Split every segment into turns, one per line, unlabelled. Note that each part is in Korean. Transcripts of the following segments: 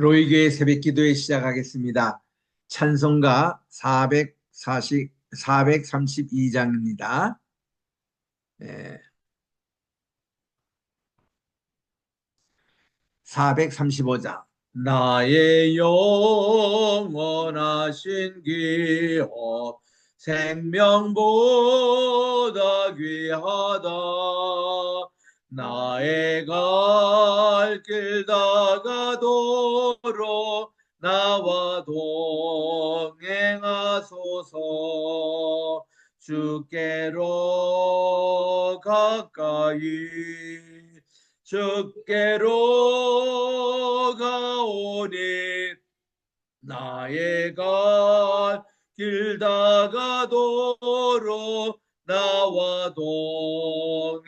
로이교의 새벽기도에 시작하겠습니다. 찬송가 432장입니다. 435장. 나의 영원하신 기업 생명보다 귀하다. 나의 갈 길 다가도록 나와 동행하소서. 주께로 가까이 주께로 가오니 나의 갈 길 다가도록 나와 동행하소서.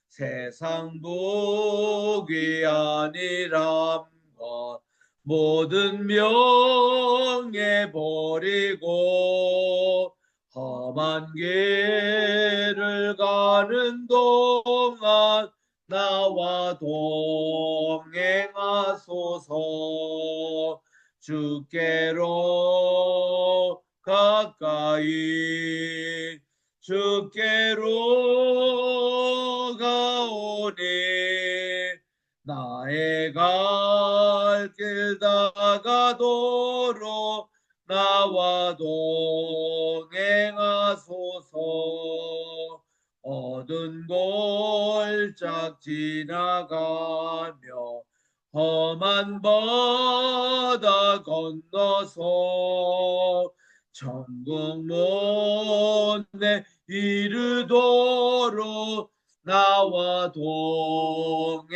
세상 복이 아니란 것 모든 명예 버리고 험한 길을 가는 동안 나와 동행하소서. 주께로 가까이 주께로 가오니 나의 갈 길 다가도록 나와 동행하소서. 어두운 골짝 지나가며 험한 바다 건너서 천국 문에 이르도록 나와 동행하소서.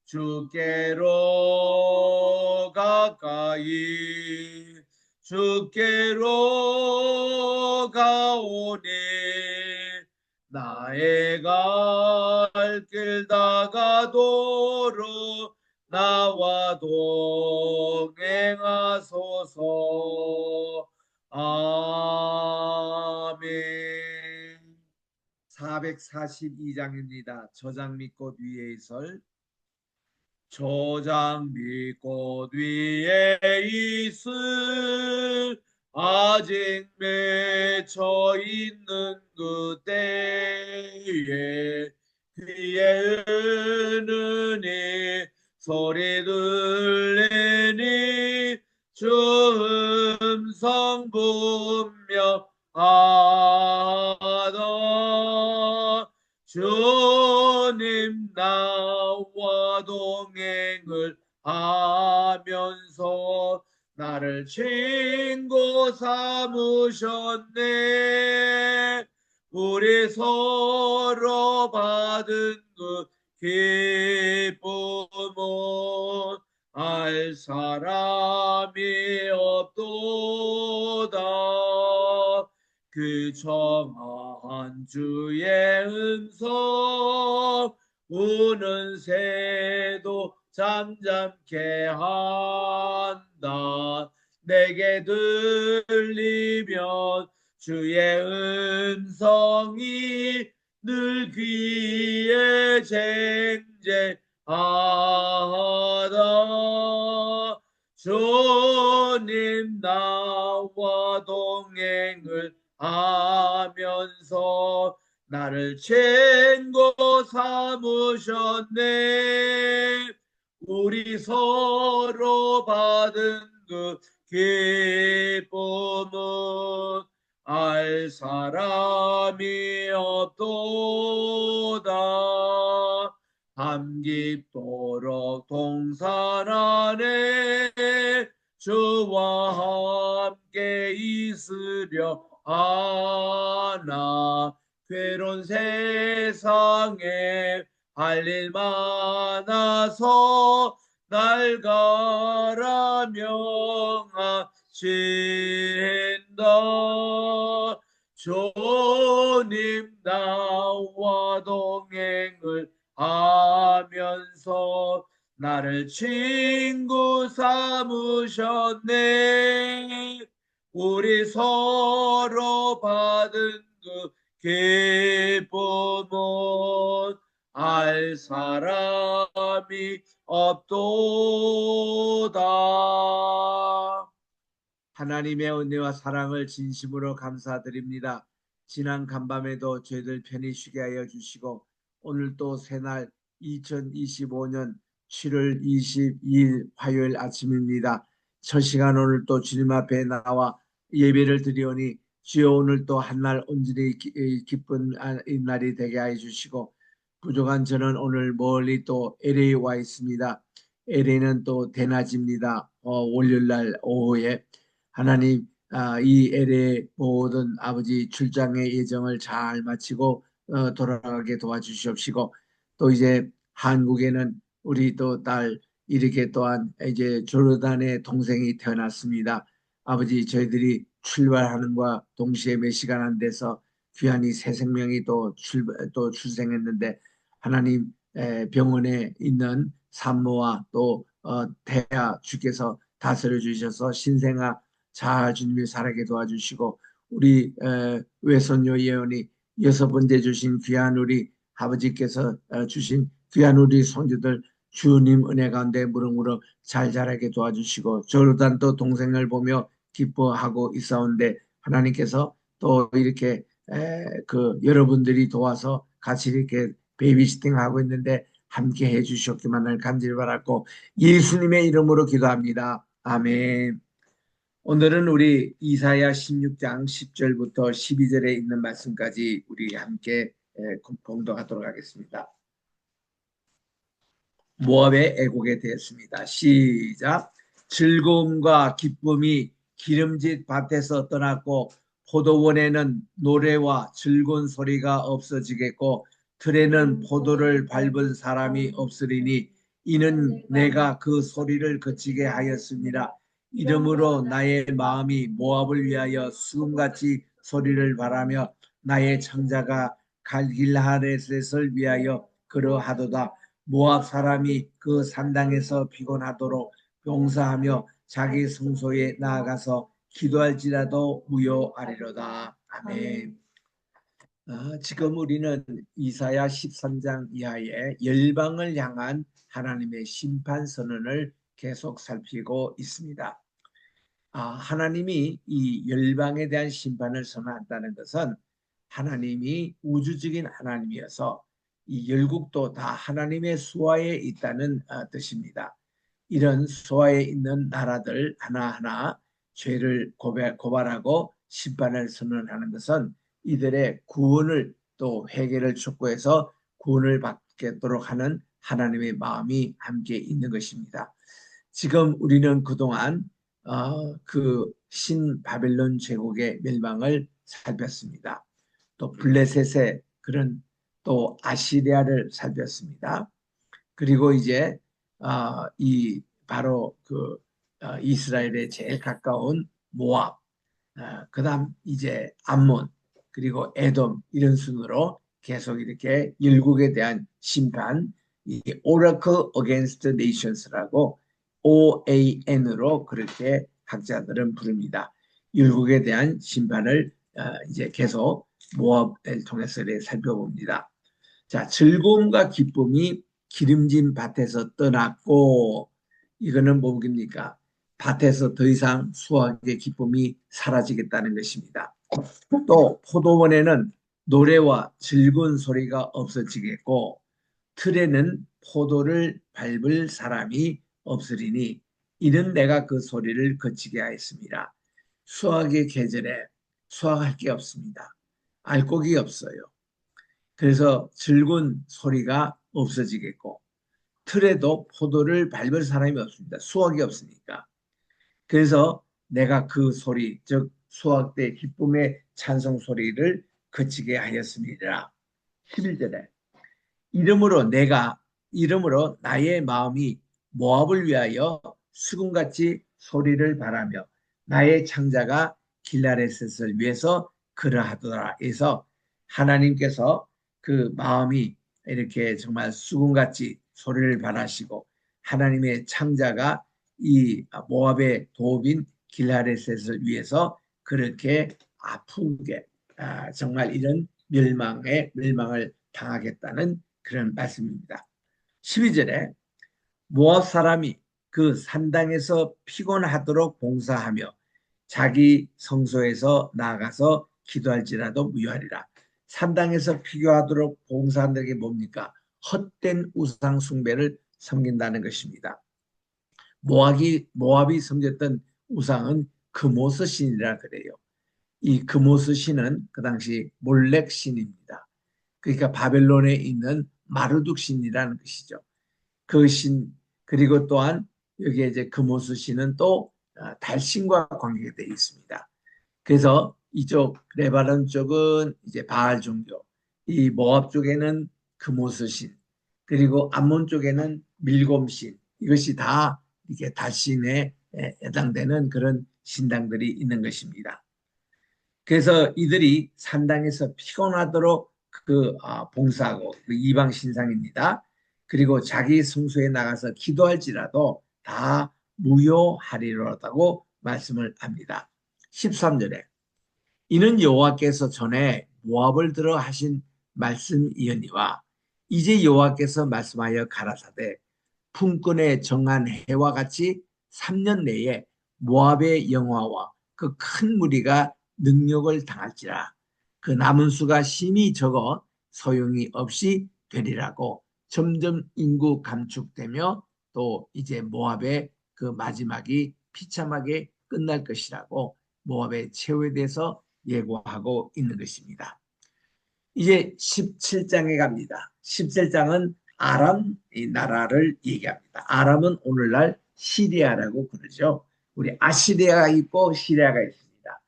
주께로 가까이 주께로 가오니 나의 갈 길 다가도록 나와 동행하소서. 아멘. 442장입니다. 저장 밑꽃 위에 설. 저장 밑꽃 위에 있을 아직 맺혀 있는 그때에 귀에 은은히 소리 들리니 주 음성 분명하다. 주님 나와 동행을 하면서 나를 친구 삼으셨네. 우리 서로 받은 그 기쁨은 알 사람이 없도다. 그 정한 주의 음성 우는 새도 잠잠케 한다. 내게 들리면 주의 음성이 늘 귀에 쟁쟁하다. 주님 나와 동행을 하면서 나를 친구 삼으셨네. 우리 서로 받은 그 기쁨은 알 사람이 없도다. 밤 깊도록 동산 안에 주와 함께 있으려 하나. 괴로운 세상에 할 일 많아서 날 가라 명하신다. 주님 나와 동행을 하면서 나를 친구 삼으셨네. 우리 서로 받은 그 기쁨은 할 사람이 없도다. 하나님의 은혜와 사랑을 진심으로 감사드립니다. 지난 간밤에도 저희들 편히 쉬게 하여 주시고 오늘 또 새날 2025년 7월 22일 화요일 아침입니다. 첫 시간 오늘 또 주님 앞에 나와 예배를 드리오니 주여 오늘 또 한날 온전히 기쁜 이 날이 되게 하여 주시고 부족한 저는 오늘 멀리 또 LA 와 있습니다. LA는 또 대낮입니다. 월요일 날 오후에 하나님 이 LA 모든 아버지 출장의 예정을 잘 마치고 돌아가게 도와주시옵시고 또 이제 한국에는 우리 또 딸 이렇게 또한 이제 조르단의 동생이 태어났습니다. 아버지 저희들이 출발하는 것과 동시에 몇 시간 안 돼서 귀한이 새 생명이 또 출생했는데 하나님 병원에 있는 산모와 또 태아 주께서 다스려 주셔서 신생아 잘 주님이 살아게 도와주시고 우리 외손녀 예언이 6번째 주신 귀한 우리 아버지께서 주신 귀한 우리 손주들 주님 은혜 가운데 무럭무럭 잘 자라게 도와주시고 조르단 또 동생을 보며 기뻐하고 있사온데 하나님께서 또 이렇게 그 여러분들이 도와서 같이 이렇게 베이비시팅 하고 있는데 함께 해주셨기만을 간절히 바랐고 예수님의 이름으로 기도합니다. 아멘. 오늘은 우리 이사야 16장 10절부터 12절에 있는 말씀까지 우리 함께 공독하도록 하겠습니다. 모압의 애곡에 되었습니다. 시작. 즐거움과 기쁨이 기름진 밭에서 떠났고 포도원에는 노래와 즐거운 소리가 없어지겠고 들에는 포도를 밟은 사람이 없으리니 이는 내가 그 소리를 그치게 하였습니다. 이러므로 나의 마음이 모압을 위하여 수금같이 소리를 바라며 나의 창자가 갈길하렛을 위하여 그러하도다. 모압 사람이 그 산당에서 피곤하도록 용사하며 자기 성소에 나아가서 기도할지라도 무효하리로다. 아멘. 지금 우리는 이사야 13장 이하의 열방을 향한 하나님의 심판 선언을 계속 살피고 있습니다. 하나님이 이 열방에 대한 심판을 선언한다는 것은 하나님이 우주적인 하나님이어서 이 열국도 다 하나님의 수하에 있다는 뜻입니다. 이런 수하에 있는 나라들 하나하나 죄를 고발하고 심판을 선언하는 것은 이들의 구원을 또 회개를 촉구해서 구원을 받도록 하는 하나님의 마음이 함께 있는 것입니다. 지금 우리는 그동안 그 신바벨론 제국의 멸망을 살폈습니다. 또 블레셋의 그런 또 아시리아를 살폈습니다. 그리고 이제 이 바로 그 이스라엘에 제일 가까운 모압, 그다음 이제 암몬, 그리고 에돔 이런 순으로 계속 이렇게 열국에 대한 심판, 이 Oracle Against Nations라고 OAN으로 그렇게 학자들은 부릅니다. 열국에 대한 심판을 이제 계속 모압을 통해서 살펴봅니다. 자, 즐거움과 기쁨이 기름진 밭에서 떠났고 이거는 뭡니까? 밭에서 더 이상 수확의 기쁨이 사라지겠다는 것입니다. 또 포도원에는 노래와 즐거운 소리가 없어지겠고 틀에는 포도를 밟을 사람이 없으리니 이는 내가 그 소리를 그치게 하였습니다. 수확의 계절에 수확할 게 없습니다. 알곡이 없어요. 그래서 즐거운 소리가 없어지겠고 틀에도 포도를 밟을 사람이 없습니다. 수확이 없으니까. 그래서 내가 그 소리, 즉 수확 때 기쁨의 찬송 소리를 그치게 하였습니다. 11절에 이름으로 나의 마음이 모압을 위하여 수금같이 소리를 바라며 나의 창자가 길라레셋을 위해서 그러하더라. 해서 하나님께서 그 마음이 이렇게 정말 수금같이 소리를 바라시고 하나님의 창자가 이 모압의 도읍인 길라레셋을 위해서 그렇게 아프게 정말 이런 멸망을 당하겠다는 그런 말씀입니다. 12절에 모압 사람이 그 산당에서 피곤하도록 봉사하며 자기 성소에서 나아가서 기도할지라도 무효하리라. 산당에서 피곤하도록 봉사한다는 게 뭡니까? 헛된 우상 숭배를 섬긴다는 것입니다. 모압이 섬겼던 우상은 그모스 신이라 그래요. 이 그모스 신은 그 당시 몰렉 신입니다. 그러니까 바벨론에 있는 마르둑 신이라는 것이죠. 그 신, 그리고 또한 여기에 이제 그모스 신은 또 달신과 관계되어 있습니다. 그래서 이쪽 레바논 쪽은 이제 바알 종교, 이 모압 쪽에는 그모스 신, 그리고 암몬 쪽에는 밀곰 신, 이것이 다 이게 달신에 해당되는 그런 신당들이 있는 것입니다. 그래서 이들이 산당에서 피곤하도록 봉사하고 그 이방 신상입니다. 그리고 자기 성소에 나가서 기도할지라도 다 무효하리로라고 말씀을 합니다. 13절에 이는 여호와께서 전에 모압을 들어 하신 말씀이니와 이제 여호와께서 말씀하여 가라사대 품꾼에 정한 해와 같이 3년 내에 모압의 영화와 그 큰 무리가 능력을 당할지라 그 남은 수가 심히 적어 소용이 없이 되리라고 점점 인구 감축되며 또 이제 모압의 그 마지막이 비참하게 끝날 것이라고 모압의 최후에 대해서 예고하고 있는 것입니다. 이제 17장에 갑니다. 17장은 아람 이 나라를 얘기합니다. 아람은 오늘날 시리아라고 그러죠. 우리 아시리아가 있고 시리아가 있습니다.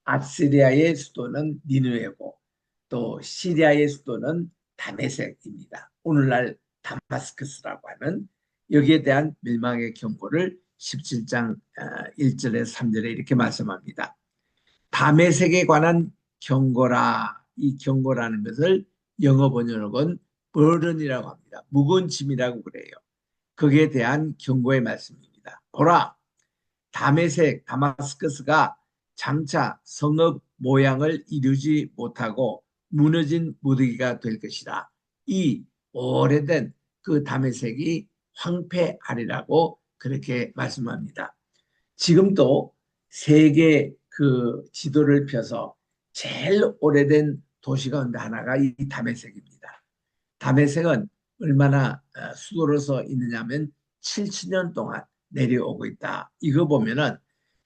아시리아의 수도는 니느웨고 또 시리아의 수도는 다메섹입니다. 오늘날 다마스커스라고 하는 여기에 대한 멸망의 경고를 17장 1절에서 3절에 이렇게 말씀합니다. 다메섹에 관한 경고라. 이 경고라는 것을 영어 번역은 버든이라고 합니다. 무거운 짐이라고 그래요. 거기에 대한 경고의 말씀입니다. 보라, 다메섹 다마스커스가 장차 성읍 모양을 이루지 못하고 무너진 무더기가 될 것이라. 이 오래된 그 다메섹이 황폐하리라고 그렇게 말씀합니다. 지금도 세계 그 지도를 펴서 제일 오래된 도시 가운데 하나가 이 다메섹입니다. 다메섹은 얼마나 수도로서 있느냐면 7천년 동안 내려오고 있다. 이거 보면은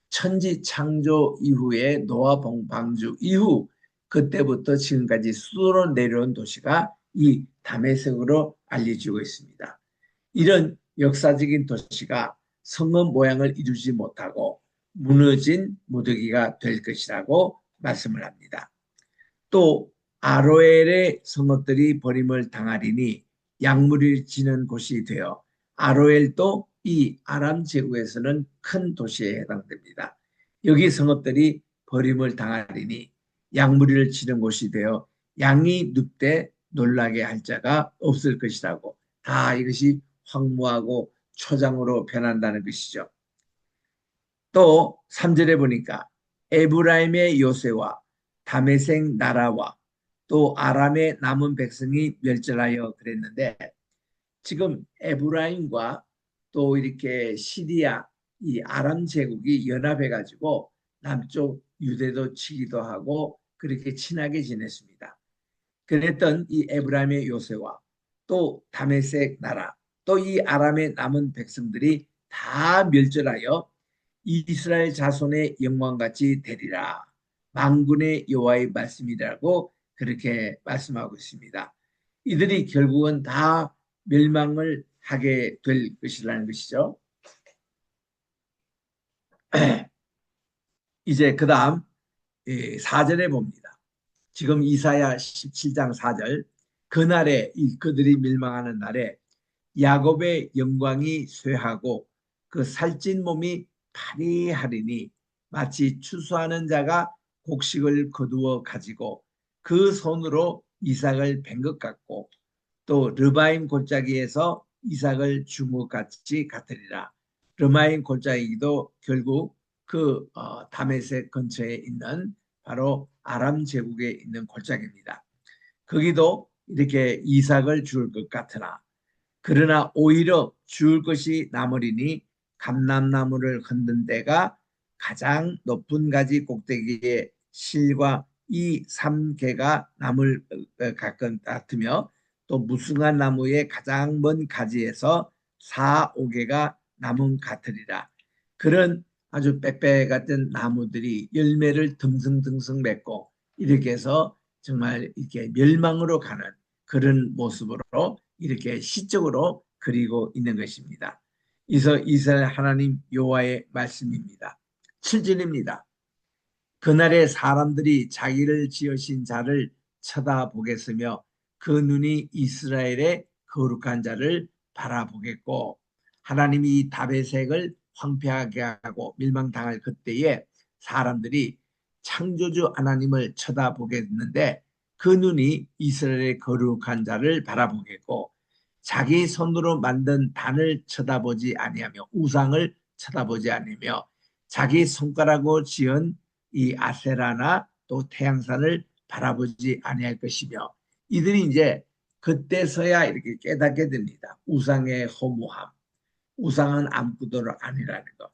천지 창조 이후에 노아 방주 이후 그때부터 지금까지 수도로 내려온 도시가 이 다메섹으로 알려지고 있습니다. 이런 역사적인 도시가 성읍 모양을 이루지 못하고 무너진 무더기가 될 것이라고 말씀을 합니다. 또 아로엘의 성읍들이 버림을 당하리니 약물이 지는 곳이 되어 아로엘도 이 아람 제국에서는 큰 도시에 해당됩니다. 여기 성읍들이 버림을 당하리니 약물이를 치는 곳이 되어 양이 눕되 놀라게 할 자가 없을 것이라고 다 이것이 황무하고 초장으로 변한다는 것이죠. 또 3절에 보니까 에브라임의 요새와 다메섹 나라와 또 아람의 남은 백성이 멸절하여 그랬는데 지금 에브라임과 또 이렇게 시리아 이 아람 제국이 연합해 가지고 남쪽 유대도 치기도 하고 그렇게 친하게 지냈습니다. 그랬던 이 에브라임의 요새와 또 다메섹 나라 또 이 아람의 남은 백성들이 다 멸절하여 이스라엘 자손의 영광같이 되리라. 만군의 여호와의 말씀이라고 그렇게 말씀하고 있습니다. 이들이 결국은 다 멸망을 하게 될 것이라는 것이죠. 이제 그 다음 4절에 봅니다. 지금 이사야 17장 4절 그날에 그들이 멸망하는 날에 야곱의 영광이 쇠하고 그 살찐 몸이 파리하리니 마치 추수하는 자가 곡식을 거두어 가지고 그 손으로 이삭을 벤 것 같고 또 르바임 골짜기에서 이삭을 준 것 같이 같으리라. 르바임 골짜기도 결국 그 다메섹 근처에 있는 바로 아람 제국에 있는 골짜기입니다. 거기도 이렇게 이삭을 줄 것 같으나 그러나 오히려 죽을 것이 남으리니 감람나무를 흔든 데가 가장 높은 가지 꼭대기에 실과 이 삼개가 남을 같으며 또 무성한 나무의 가장 먼 가지에서 사오개가 남은 같으리라. 그런 아주 빼빼 같은 나무들이 열매를 듬성듬성 맺고 이렇게 해서 정말 이렇게 멸망으로 가는 그런 모습으로 이렇게 시적으로 그리고 있는 것입니다. 이서 이스라엘 하나님 여호와의 말씀입니다. 7절입니다. 그날에 사람들이 자기를 지으신 자를 쳐다보겠으며 그 눈이 이스라엘의 거룩한 자를 바라보겠고 하나님이 이 다베색을 황폐하게 하고 멸망당할 그때에 사람들이 창조주 하나님을 쳐다보겠는데 그 눈이 이스라엘의 거룩한 자를 바라보겠고 자기 손으로 만든 단을 쳐다보지 아니하며 우상을 쳐다보지 아니하며 자기 손가락으로 지은 이 아세라나 또 태양산을 바라보지 아니할 것이며 이들이 이제 그때서야 이렇게 깨닫게 됩니다. 우상의 허무함, 우상은 아무것도 아니라는 거.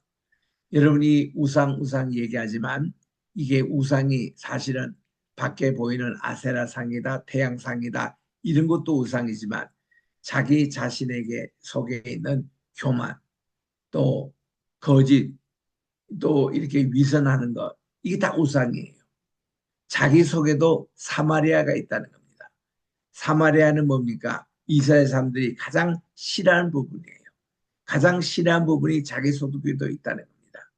여러분이 우상 얘기하지만 이게 우상이 사실은 밖에 보이는 아세라상이다, 태양상이다 이런 것도 우상이지만 자기 자신에게 속에 있는 교만, 또 거짓, 또 이렇게 위선하는 것 이게 다 우상이에요. 자기 속에도 사마리아가 있다는 겁니다. 사마리아는 뭡니까? 이스라엘 사람들이 가장 싫어하는 부분이에요. 가장 싫어하는 부분이 자기 속에도 있다는 겁니다.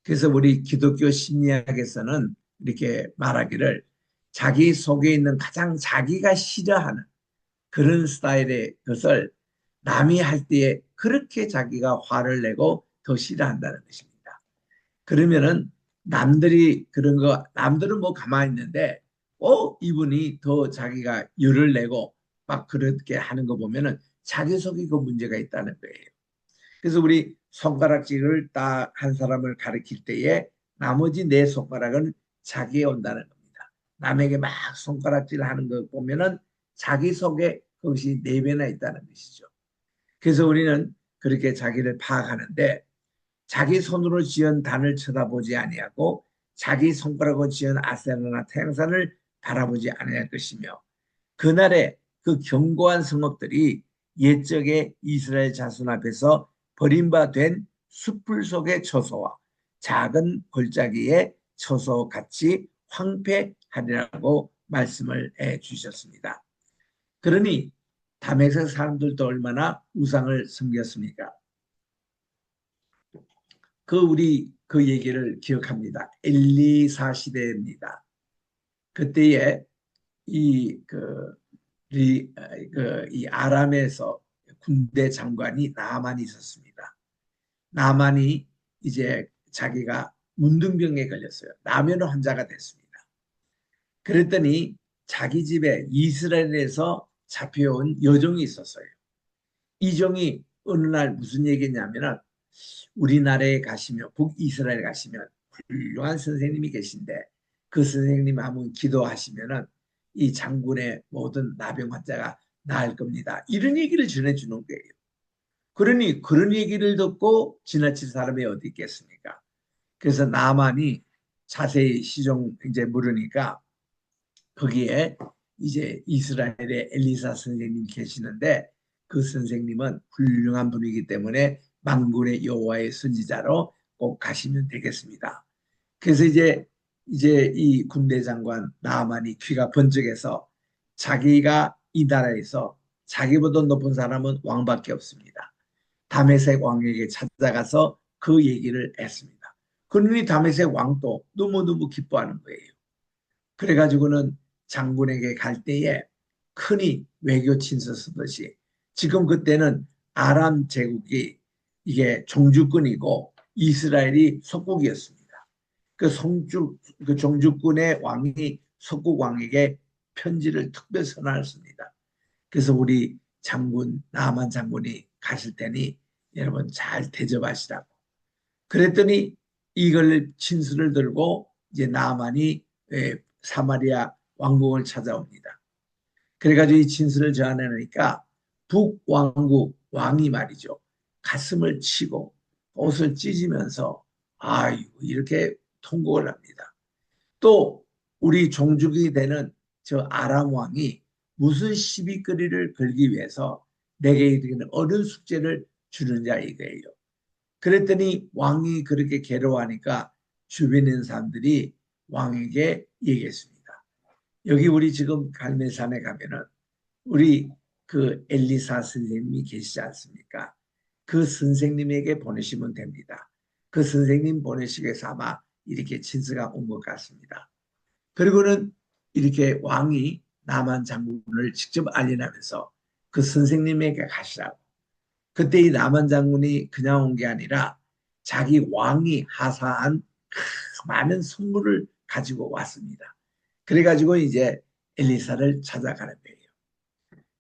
그래서 우리 기독교 심리학에서는 이렇게 말하기를 자기 속에 있는 가장 자기가 싫어하는 그런 스타일의 것을 남이 할 때에 그렇게 자기가 화를 내고 더 싫어한다는 것입니다. 그러면은 남들이 그런 거 남들은 뭐 가만히 있는데 이분이 더 자기가 열을 내고 막 그렇게 하는 거 보면은 자기 속에 그 문제가 있다는 거예요. 그래서 우리 손가락질을 딱 한 사람을 가리킬 때에 나머지 네 손가락은 자기에 온다는 겁니다. 남에게 막 손가락질 하는 거 보면은 자기 속에 그것이 네 배나 있다는 것이죠. 그래서 우리는 그렇게 자기를 파악하는데 자기 손으로 지은 단을 쳐다보지 아니하고 자기 손가락으로 지은 아세라나 태양산을 바라보지 아니할 것이며 그날에 그 견고한 성읍들이 옛적에 이스라엘 자손 앞에서 버림받은 숲풀 속의 처소와 작은 골짜기의 처소 같이 황폐하리라고 말씀을 해 주셨습니다. 그러니 다메섹 사람들도 얼마나 우상을 섬겼습니까? 우리 그 얘기를 기억합니다. 엘리사 시대입니다. 그때에 이 아람에서 군대 장관이 나만이 있었습니다. 나만이 이제 자기가 문둥병에 걸렸어요. 나면 환자가 됐습니다. 그랬더니 자기 집에 이스라엘에서 잡혀온 여종이 있었어요. 이 종이 어느 날 무슨 얘기냐면은 우리나라에 가시면 북이스라엘 가시면 훌륭한 선생님이 계신데 그 선생님 한번 기도하시면은 이 장군의 모든 나병 환자가 나을 겁니다. 이런 얘기를 전해주는 거예요. 그러니 그런 얘기를 듣고 지나칠 사람이 어디 있겠습니까? 그래서 나만이 자세히 시종 이제 물으니까 거기에 이제 이스라엘의 엘리사 선생님 계시는데 그 선생님은 훌륭한 분이기 때문에 만군의 여호와의 선지자로 꼭 가시면 되겠습니다. 그래서 이제 이 군대 장관 나만이 귀가 번쩍해서 자기가 이 나라에서 자기보다 높은 사람은 왕밖에 없습니다. 다메섹 왕에게 찾아가서 그 얘기를 했습니다. 그러니 다메섹 왕도 너무너무 기뻐하는 거예요. 그래가지고는 장군에게 갈 때에 흔히 외교 친서 쓰듯이 지금 그때는 아람 제국이 이게 종주권이고 이스라엘이 속국이었습니다. 그 종주권의 왕이 속국 왕에게 편지를 특별 선언했습니다. 그래서 우리 장군 나만 장군이 가실 테니 여러분 잘 대접하시라고. 그랬더니 이걸 친수를 들고 이제 나만이 사마리아 왕궁을 찾아옵니다. 그래가지고 이 진술을 전해내니까 북왕국 왕이 말이죠. 가슴을 치고 옷을 찢으면서 아유 이렇게 통곡을 합니다. 또 우리 종족이 되는 저 아람 왕이 무슨 시비거리를 걸기 위해서 내게 이르기는 어른 숙제를 주느냐 이거예요. 그랬더니 왕이 그렇게 괴로워하니까 주변에 있는 사람들이 왕에게 얘기했습니다. 여기 우리 지금 갈매산에 가면은 우리 그 엘리사 선생님이 계시지 않습니까? 그 선생님에게 보내시면 됩니다. 그 선생님 보내시기 위해서 아마 이렇게 친서가 온 것 같습니다. 그리고는 이렇게 왕이 나만 장군을 직접 알리나면서 그 선생님에게 가시라고. 그때 이 나만 장군이 그냥 온 게 아니라 자기 왕이 하사한 많은 선물을 가지고 왔습니다. 그래가지고 이제 엘리사를 찾아가는 거예요.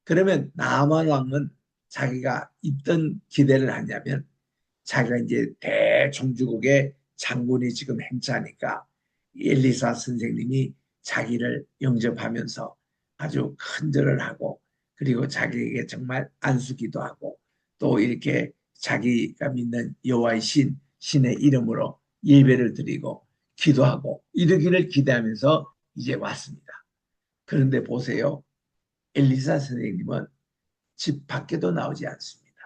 그러면 나만 왕은 자기가 있던 기대를 하냐면 자기가 이제 대종주국의 장군이 지금 행차하니까 엘리사 선생님이 자기를 영접하면서 아주 큰절을 하고 그리고 자기에게 정말 안수기도 하고 또 이렇게 자기가 믿는 여호와의 신의 이름으로 예배를 드리고 기도하고 이러기를 기대하면서 이제 왔습니다. 그런데 보세요. 엘리사 선생님은 집 밖에도 나오지 않습니다.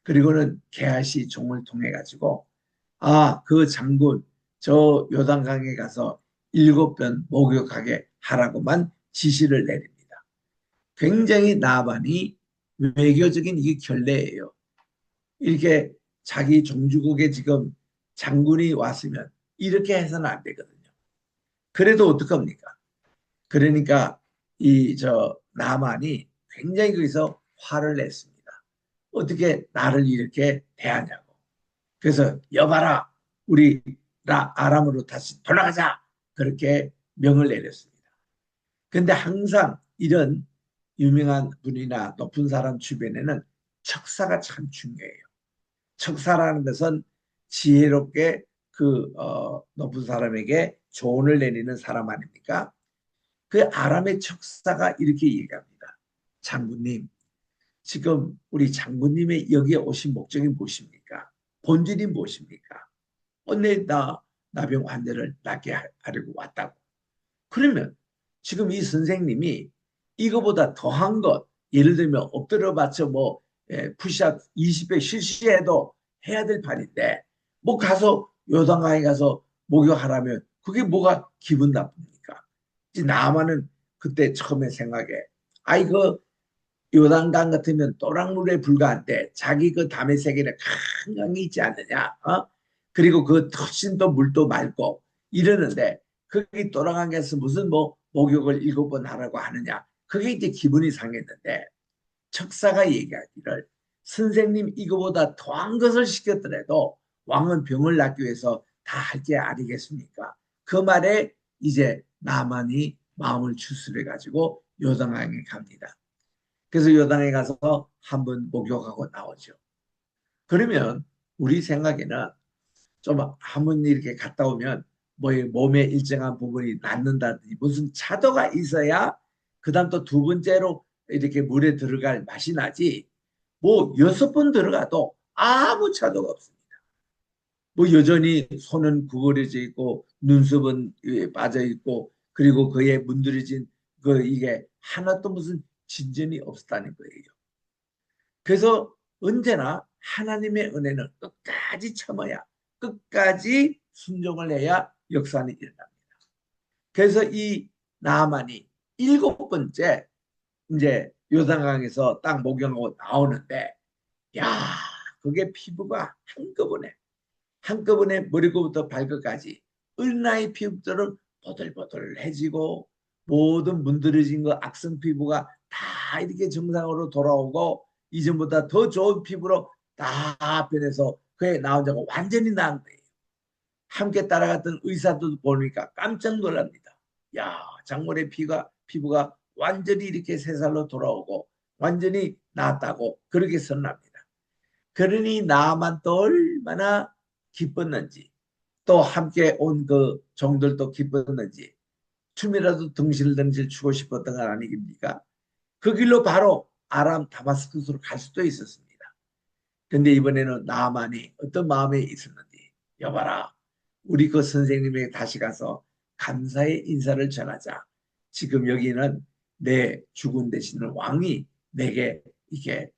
그리고는 게하시 종을 통해 가지고 그 장군 저 요단강에 가서 7번 목욕하게 하라고만 지시를 내립니다. 굉장히 나반이 외교적인 이게 결례예요. 이렇게 자기 종주국에 지금 장군이 왔으면 이렇게 해서는 안 되거든요. 그래도 어떡합니까? 그러니까 이 저 나만이 굉장히 거기서 화를 냈습니다. 어떻게 나를 이렇게 대하냐고. 그래서 여봐라 우리 아람으로 다시 돌아가자 그렇게 명을 내렸습니다. 근데 항상 이런 유명한 분이나 높은 사람 주변에는 척사가 참 중요해요. 척사라는 것은 지혜롭게 그 높은 사람에게 조언을 내리는 사람 아닙니까? 그 아람의 척사가 이렇게 얘기합니다. 장군님, 지금 우리 장군님의 여기에 오신 목적이 무엇입니까? 본질이 무엇입니까? 오늘 나병 환자를 낫게 하려고 왔다고. 그러면 지금 이 선생님이 이거보다 더한 것, 예를 들면 엎드려 받쳐 뭐 푸시업 20회 실시해도 해야 될 판인데 뭐 가서 요단강에 가서 목욕하라면 그게 뭐가 기분 나쁩니까? 나만은 그때 처음에 생각해 그 요단강 같으면 또랑물에 불과한데 자기 그 담의 세계는 큰 강이 있지 않느냐 그리고 그 훨씬 더 물도 맑고 이러는데 거기 또랑강에서 무슨 뭐 목욕을 7번 하라고 하느냐 그게 이제 기분이 상했는데 척사가 얘기하기를 선생님 이거보다 더한 것을 시켰더라도 왕은 병을 낫기 위해서 다 할 게 아니겠습니까? 그 말에 이제 나만이 마음을 추스려 가지고 요단강에 갑니다. 그래서 요단에 가서 한번 목욕하고 나오죠. 그러면 우리 생각에는 좀 한번 이렇게 갔다 오면 뭐 몸의 일정한 부분이 낫는다든지 무슨 차도가 있어야 그다음 또 두 번째로 이렇게 물에 들어갈 맛이 나지 뭐 6번 들어가도 아무 차도가 없습니다. 뭐 여전히 손은 구부려져 있고 눈썹은 빠져 있고 그리고 그에 문드러진 그 이게 하나도 무슨 진전이 없었다는 거예요. 그래서 언제나 하나님의 은혜는 끝까지 참아야 끝까지 순종을 해야 역사는 일어납니다. 그래서 이 나만이 7번째 이제 요단강에서 딱 목욕하고 나오는데 야 그게 피부가 한꺼번에 머리부터 발끝까지 은하의 피부처럼 보들보들해지고 모든 문드러진 거 악성 피부가 다 이렇게 정상으로 돌아오고 이전보다 더 좋은 피부로 다 변해서 그에 나온 자가 완전히 나은 거예요. 함께 따라갔던 의사도 보니까 깜짝 놀랍니다. 야 장모의 피부가 완전히 이렇게 새 살로 돌아오고 완전히 나았다고 그렇게 선납니다. 그러니 나만 또 얼마나 기뻤는지 또 함께 온 그 종들도 기뻤는지 춤이라도 덩실덩실 추고 싶었던 건 아니겠습니까? 그 길로 바로 아람 다마스커스로 갈 수도 있었습니다. 근데 이번에는 나만이 어떤 마음에 있었는지, 여봐라, 우리 그 선생님에게 다시 가서 감사의 인사를 전하자. 지금 여기는 내 죽은 대신에 왕이 내게 이게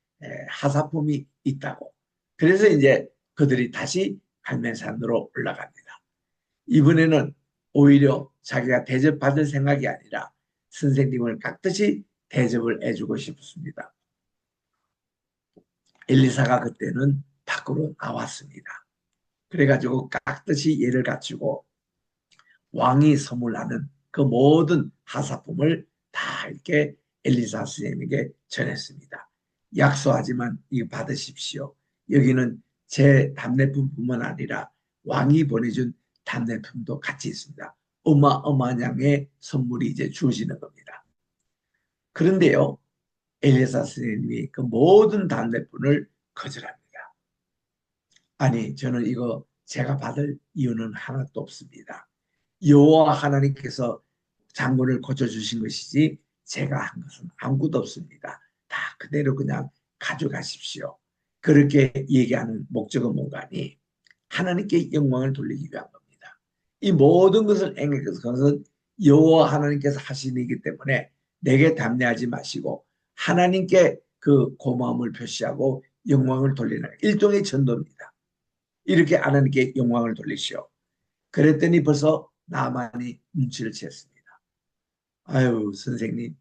하사품이 있다고. 그래서 이제 그들이 다시 갈매산으로 올라갑니다. 이번에는 오히려 자기가 대접받을 생각이 아니라 선생님을 깍듯이 대접을 해주고 싶습니다. 엘리사가 그때는 밖으로 나왔습니다. 그래가지고 깍듯이 예를 갖추고 왕이 선물하는 그 모든 하사품을 다 이렇게 엘리사 선생님에게 전했습니다. 약소하지만 이거 받으십시오. 여기는 제 답례품뿐만 아니라 왕이 보내준 답례품도 같이 있습니다. 어마어마한 양의 선물이 이제 주어지는 겁니다. 그런데요, 엘리사 선생님이 그 모든 답례품을 거절합니다. 아니, 저는 이거 제가 받을 이유는 하나도 없습니다. 여호와 하나님께서 장군을 고쳐주신 것이지 제가 한 것은 아무것도 없습니다. 다 그대로 그냥 가져가십시오. 그렇게 얘기하는 목적은 뭔가니 하나님께 영광을 돌리기 위한 겁니다. 이 모든 것을 행해서 그것은 여호와 하나님께서 하신 일이기 때문에 내게 담례하지 마시고 하나님께 그 고마움을 표시하고 영광을 돌리는 일종의 전도입니다. 이렇게 하나님께 영광을 돌리시오. 그랬더니 벌써 나만이 눈치를 챘습니다. 아유, 선생님,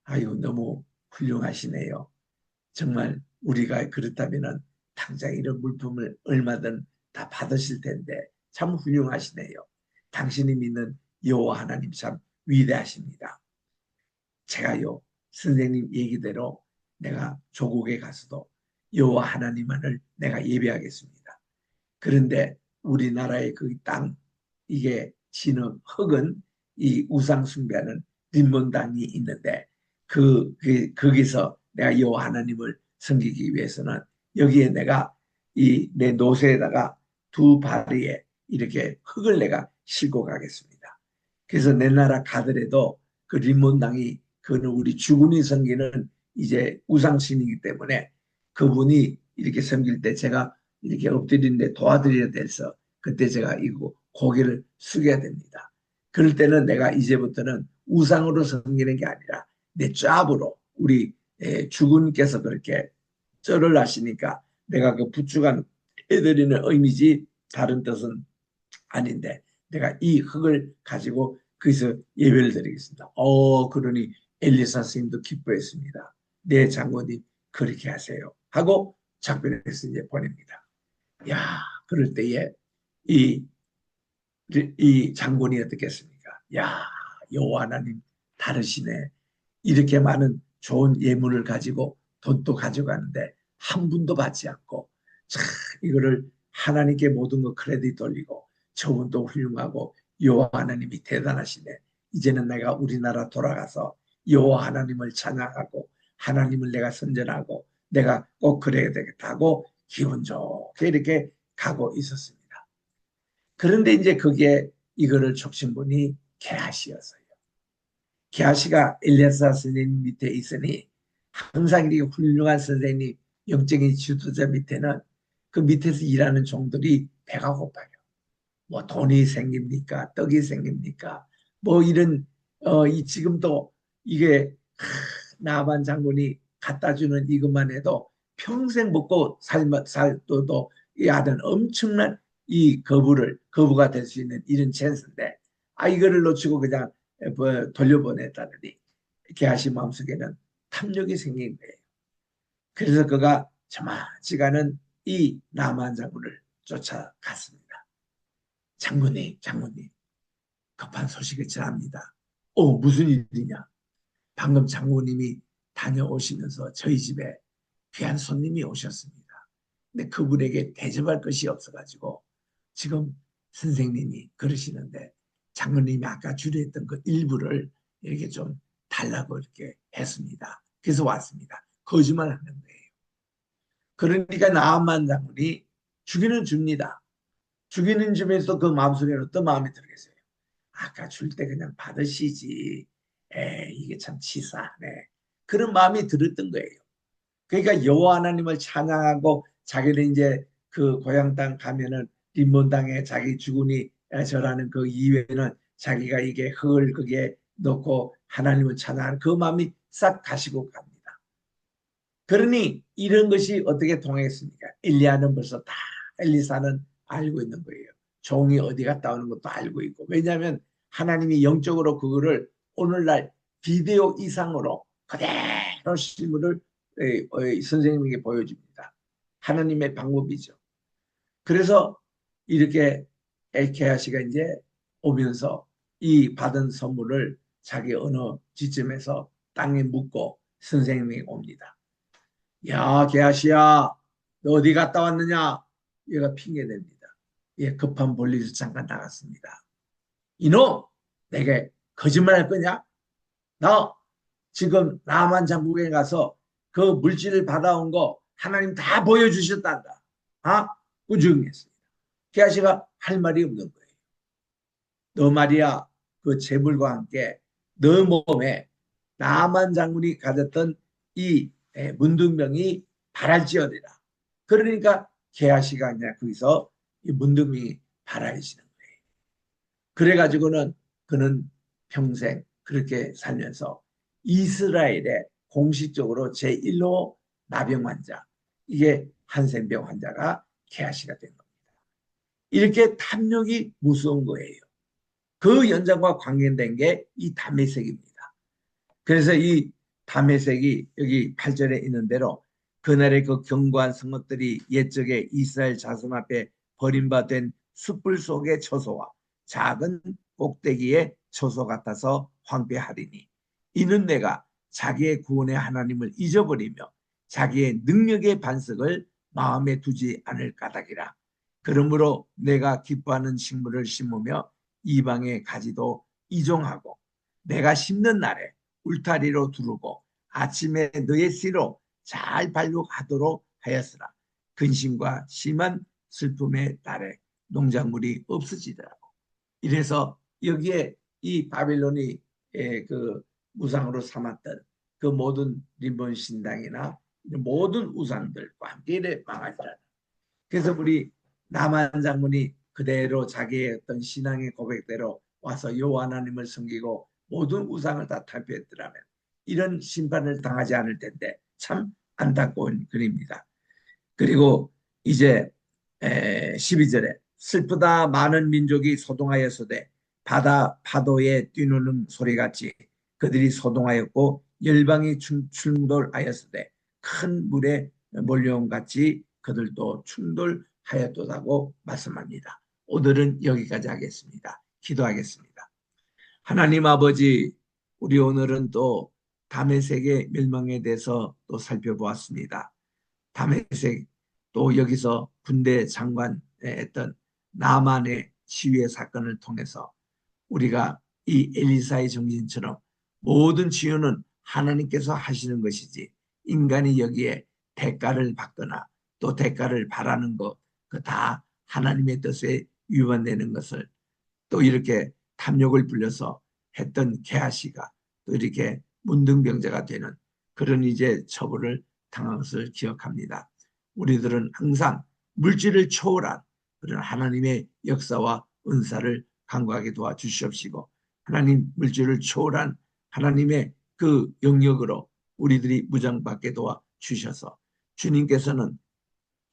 아유, 너무 훌륭하시네요. 정말 우리가 그렇다면 당장 이런 물품을 얼마든 다 받으실 텐데 참 훌륭하시네요. 당신이 믿는 여호와 하나님 참 위대하십니다. 제가요, 선생님 얘기대로 내가 조국에 가서도 여호와 하나님만을 내가 예배하겠습니다. 그런데 우리나라의 그 땅, 이게 진흙, 흙은 이 우상 숭배하는 림몬당이 있는데 거기서 내가 여호와 하나님을 섬기기 위해서는 여기에 내가 이 내 노새에다가 두 발에 이렇게 흙을 내가 싣고 가겠습니다. 그래서 내 나라 가더라도 그 림몬당이 그는 우리 주군이 섬기는 이제 우상신이기 때문에 그분이 이렇게 섬길 때 제가 이렇게 엎드리는데 도와드려야 돼서 그때 제가 이거 고개를 숙여야 됩니다. 그럴 때는 내가 이제부터는 우상으로 섬기는 게 아니라 내 짭으로 우리 주군께서 그렇게 절을 하시니까 내가 그 부축한 해드리는 의미지 다른 뜻은 아닌데 내가 이 흙을 가지고 거기서 예배를 드리겠습니다. 그러니 엘리사 스님도 기뻐했습니다. 네 장군님 그렇게 하세요 하고 작별해서 이제 보냅니다. 야, 그럴 때에 이, 이 장군이 어떻겠습니까? 야, 여호와 하나님 다르시네. 이렇게 많은 좋은 예물을 가지고 돈도 가져가는데 한 분도 받지 않고 참 이거를 하나님께 모든 거 크레딧 돌리고 저분도 훌륭하고 여호와 하나님이 대단하시네. 이제는 내가 우리나라 돌아가서 여호와 하나님을 찬양하고 하나님을 내가 선전하고 내가 꼭 그래야 되겠다고 기분 좋게 이렇게 가고 있었습니다. 그런데 이제 그게 이거를 촉신 분이 게하시였어요. 게하시가 엘리야사 선생님 밑에 있으니 항상 이렇게 훌륭한 선생님 영적인 지도자 밑에는 그 밑에서 일하는 종들이 배가 고파요. 뭐 돈이 생깁니까? 떡이 생깁니까? 뭐 이런 이 지금도 이게 나반 장군이 갖다 주는 이것만 해도 평생 먹고 살도 이 하던 엄청난 이 거부가 될 수 있는 이런 찬스인데 이거를 놓치고 그냥 돌려보냈다더니 게하시 마음속에는 탐욕이 생긴 거예요. 그래서 그가 저마지가는 이 나만 장군을 쫓아갔습니다. 장군님, 급한 소식을 전합니다. 무슨 일이냐? 방금 장군님이 다녀오시면서 저희 집에 귀한 손님이 오셨습니다. 근데 그분에게 대접할 것이 없어가지고 지금 선생님이 그러시는데 장군님이 아까 주례했던 그 일부를 이렇게 좀 달라고 이렇게 했습니다. 그래서 왔습니다. 거짓말하는 거예요. 그러니까 나만 장군이 주기는 줍니다. 주기는 주면서 그 마음속에 어떤 마음이 들겠어요? 아까 줄 때 그냥 받으시지. 이게 참 치사하네. 그런 마음이 들었던 거예요. 그러니까 여호와 하나님을 찬양하고 자기는 이제 그 고향 땅 가면은 림몬 땅에 자기 주군이 절하는 그 이외에는 자기가 이게 흙을 그게 넣고 하나님을 찬양하는 그 마음이 싹 가시고 갑니다. 그러니 이런 것이 어떻게 통했습니까? 엘리야는 벌써 다 엘리사는 알고 있는 거예요. 종이 어디 갔다 오는 것도 알고 있고. 왜냐하면 하나님이 영적으로 그거를 오늘날 비디오 이상으로 그대로 실물을 선생님에게 보여줍니다. 하나님의 방법이죠. 그래서 이렇게 엘케하시가 이제 오면서 이 받은 선물을 자기 어느 지점에서 땅에 묻고 선생님이 옵니다. 야, 게하시야, 너 어디 갔다 왔느냐? 얘가 핑계댑니다. 예, 급한 볼일에서 잠깐 나갔습니다. 이놈, 내게 거짓말할 거냐? 너 지금 남한 장국에 가서 그 물질을 받아온 거 하나님 다 보여주셨단다. 아? 꾸중했습니다. 게하시가 할 말이 없는 거예요. 너 말이야, 그 재물과 함께 너 몸에 나만 장군이 가졌던 이 문둥병이 발할지어리라. 그러니까 게하시가 아니라 거기서 이 문둥병이 발할지는 거예요. 그래가지고는 그는 평생 그렇게 살면서 이스라엘의 공식적으로 제1호 나병 환자, 이게 한센병 환자가 게하시가 된 겁니다. 이렇게 탐욕이 무서운 거예요. 그 연장과 관계된 게 이 다메섹입니다. 그래서 이 다메섹이 여기 8절에 있는 대로 그날의 그 견고한 성읍들이 옛적에 이스라엘 자손 앞에 버림받은 숯불 속의 처소와 작은 꼭대기의 처소 같아서 황폐하리니 이는 내가 자기의 구원의 하나님을 잊어버리며 자기의 능력의 반석을 마음에 두지 않을 까닭이라. 그러므로 내가 기뻐하는 식물을 심으며 이방의 가지도 이종하고 내가 심는 날에 울타리로 두르고 아침에 너의 씨로 잘 발육하도록 하였으나 근심과 심한 슬픔의 날에 농작물이 없어지더라고. 이래서 여기에 이 바빌론이 그 우상으로 삼았던 그 모든 림본 신당이나 모든 우상들과 함께 이래 망하리라. 그래서 우리 남한 장군이 그대로 자기의 어떤 신앙의 고백대로 와서 여호와 하나님을 섬기고 모든 우상을 다 탈피했더라면 이런 심판을 당하지 않을 텐데 참 안타까운 글입니다. 그리고 이제 12절에 슬프다 많은 민족이 소동하였으되 바다 파도에 뛰노는 소리같이 그들이 소동하였고 열방이 충돌하였으되 큰 물에 몰려온 같이 그들도 충돌하였도다고 말씀합니다. 오늘은 여기까지 하겠습니다. 기도하겠습니다. 하나님 아버지, 우리 오늘은 또 다메섹의 멸망에 대해서 또 살펴보았습니다. 다메섹 또 여기서 군대 장관의 했던 나만의 치유의 사건을 통해서 우리가 이 엘리사의 정신처럼 모든 치유는 하나님께서 하시는 것이지 인간이 여기에 대가를 받거나 또 대가를 바라는 것, 그 다 하나님의 뜻에 위반되는 것을 또 이렇게 탐욕을 불려서 했던 게하시가 또 이렇게 문둥병자가 되는 그런 이제 처벌을 당한 것을 기억합니다. 우리들은 항상 물질을 초월한 그런 하나님의 역사와 은사를 간구하게 도와주시옵시고 하나님 물질을 초월한 하나님의 그 영역으로 우리들이 무장받게 도와주셔서 주님께서는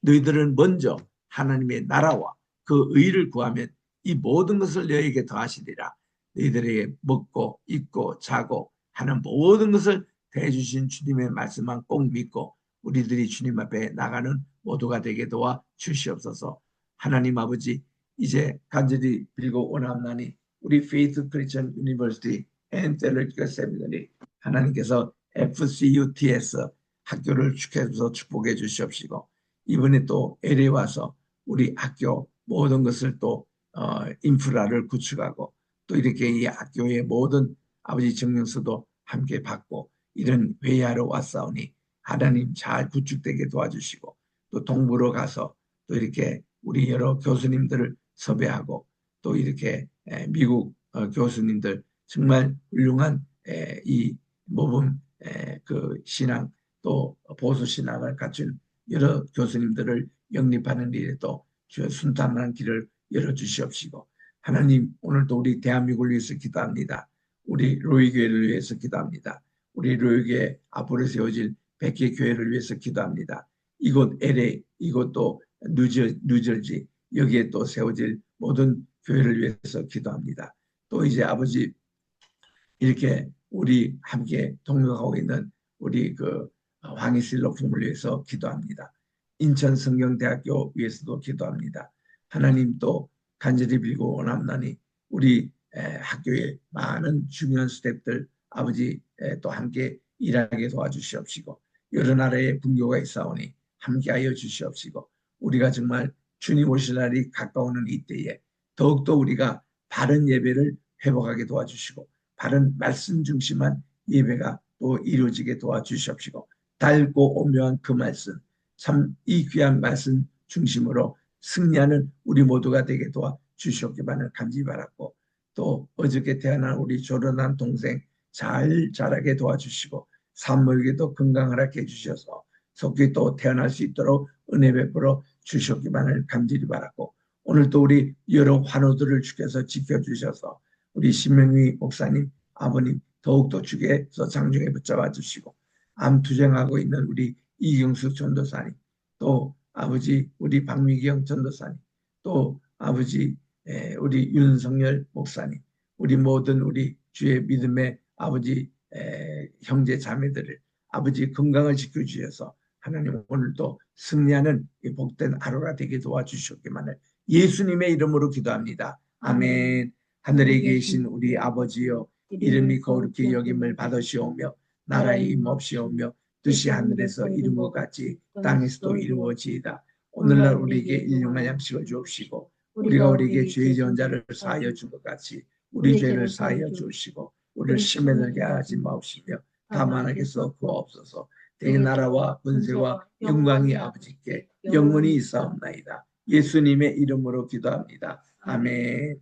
너희들은 먼저 하나님의 나라와 그 의를 구하면 이 모든 것을 너희에게 더하시리라. 너희들에게 먹고 입고 자고 하는 모든 것을 대해주신 주님의 말씀만 꼭 믿고 우리들이 주님 앞에 나가는 모두가 되게 도와 주시옵소서. 하나님 아버지, 이제 간절히 빌고 원합나니 우리 Faith Christian University and Theological Seminary 하나님께서 FCUTS 학교를 축해서 축복해 주시옵시고 이번에 또 LA 와서 우리 학교 모든 것을 또 인프라를 구축하고 또 이렇게 이 학교의 모든 아버지 정령서도 함께 받고 이런 회의하러 왔사오니 하나님 잘 구축되게 도와주시고 또 동부로 가서 또 이렇게 우리 여러 교수님들을 섭외하고 또 이렇게 미국 교수님들 정말 훌륭한 이 모범 그 신앙 또 보수 신앙을 갖춘 여러 교수님들을 영립하는 일에도 주여 순탄한 길을 열어주시옵시고 하나님 오늘도 우리 대한민국을 위해서 기도합니다. 우리 로이교회를 위해서 기도합니다. 우리 로이교회 앞으로 세워질 100개 교회를 위해서 기도합니다. 이곳 LA, 이곳도 뉴저지 여기에 또 세워질 모든 교회를 위해서 기도합니다. 또 이제 아버지 이렇게 우리 함께 동역하고 있는 우리 그 황희실 높음을 위해서 기도합니다. 인천 성경대학교 위해서도 기도합니다. 하나님 또 간절히 빌고 원합나니 우리 학교의 많은 중요한 스태프들 아버지 또 함께 일하게 도와주시옵시고 여러 나라의 분교가 있사오니 함께하여 주시옵시고 우리가 정말 주님 오실 날이 가까우는 이때에 더욱더 우리가 바른 예배를 회복하게 도와주시고 바른 말씀 중심한 예배가 또 이루어지게 도와주시옵시고 달고 오묘한 그 말씀 참 이 귀한 말씀 중심으로 승리하는 우리 모두가 되게 도와주시옵기만을 간절히 바랐고 또 어저께 태어난 우리 조련한 동생 잘 자라게 도와주시고 산모에게도 건강하게 해주셔서 속히 또 태어날 수 있도록 은혜 베풀어 주셨기만을 간절히 바랐고 오늘 또 우리 여러 환우들을 주께서 지켜주셔서 우리 신명희 목사님 아버님 더욱더 주께서 장중에 붙잡아 주시고 암 투쟁하고 있는 우리 이경숙 전도사님 또 아버지 우리 박미경 전도사님 또 아버지 우리 윤석열 목사님 우리 모든 우리 주의 믿음의 아버지 형제 자매들을 아버지 건강을 지켜주셔서 하나님 오늘도 승리하는 이 복된 하루가 되게 도와주셨기만을 예수님의 이름으로 기도합니다. 아멘. 하늘에 계신 우리 아버지여 이름이 거룩히 여김을 받으시오며 나라의 임옵시오며 뜻이 하늘에서 이룬 것 같이 땅에서도 이루어지이다. 오늘날 우리에게 일용할 양식을 주옵시고 우리가 우리에게 죄 지은 자를 사하여 준 것 같이 우리 죄를 사하여 주시고 우리를 시험에 들게 하지 마옵시며 다만 하게서 구하옵소서. 내 나라와 권세와 영광이 아버지께 영원히 있사옵나이다. 예수님의 이름으로 기도합니다. 아멘.